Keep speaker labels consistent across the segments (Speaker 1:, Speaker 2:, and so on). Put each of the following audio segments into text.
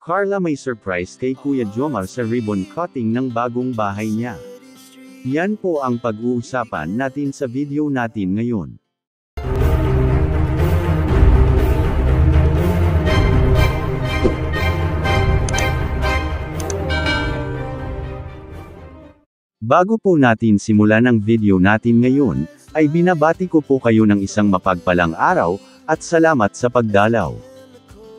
Speaker 1: Carla may surprise kay Kuya Jomar sa ribbon cutting ng bagong bahay niya. Yan po ang pag-uusapan natin sa video natin ngayon. Bago po natin simulan ang video natin ngayon, ay binabati ko po kayo ng isang mapagpalang araw, at salamat sa pagdalaw.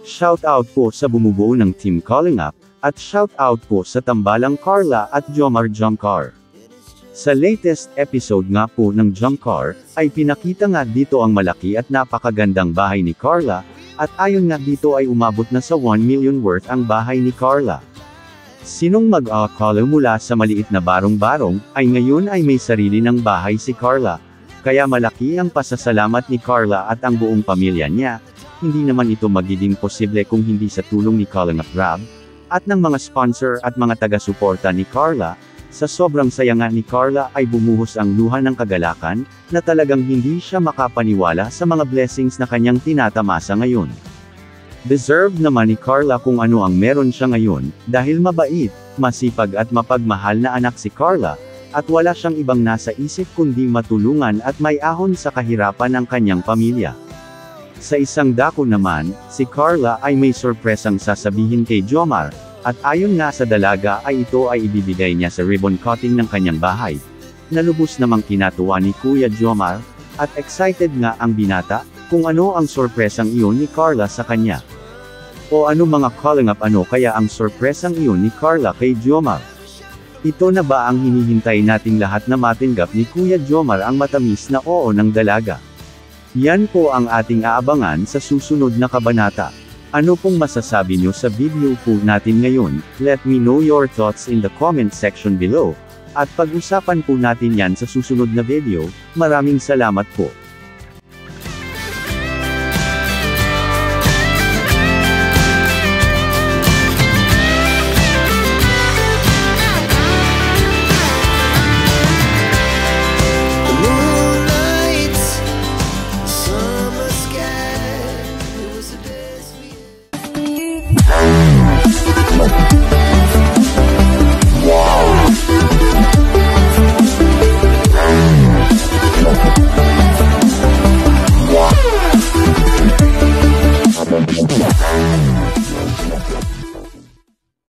Speaker 1: Shoutout po sa bumubuo ng Team Calling Up, at shoutout po sa tambalang Carla at Jomar Jumcar. Sa latest episode nga po ng Jumcar, ay pinakita nga dito ang malaki at napakagandang bahay ni Carla, at ayon nga dito ay umabot na sa 1 million worth ang bahay ni Carla. Sinong mag-akala mula sa maliit na barong-barong, ay ngayon ay may sarili ng bahay si Carla, kaya malaki ang pasasalamat ni Carla at ang buong pamilya niya. Hindi naman ito magiging posible kung hindi sa tulong ni Calling Up Rob, at ng mga sponsor at mga taga-suporta ni Carla. Sa sobrang saya nga ni Carla ay bumuhos ang luha ng kagalakan, na talagang hindi siya makapaniwala sa mga blessings na kanyang tinatamasa ngayon. Deserved naman ni Carla kung ano ang meron siya ngayon, dahil mabait, masipag at mapagmahal na anak si Carla, at wala siyang ibang nasa isip kundi matulungan at may ahon sa kahirapan ng kanyang pamilya. Sa isang dako naman, si Carla ay may sorpresang sasabihin kay Jomar, at ayon nga sa dalaga ay ito ay ibibigay niya sa ribbon cutting ng kanyang bahay. Nalubos namang kinatuwa ni Kuya Jomar, at excited nga ang binata, kung ano ang sorpresang iyon ni Carla sa kanya. O ano mga calling up, ano kaya ang sorpresang iyon ni Carla kay Jomar? Ito na ba ang hinihintay nating lahat na matinggap ni Kuya Jomar ang matamis na oo ng dalaga? Yan po ang ating aabangan sa susunod na kabanata. Ano pong masasabi nyo sa video po natin ngayon? Let me know your thoughts in the comment section below. At pag-usapan po natin yan sa susunod na video. Maraming salamat po.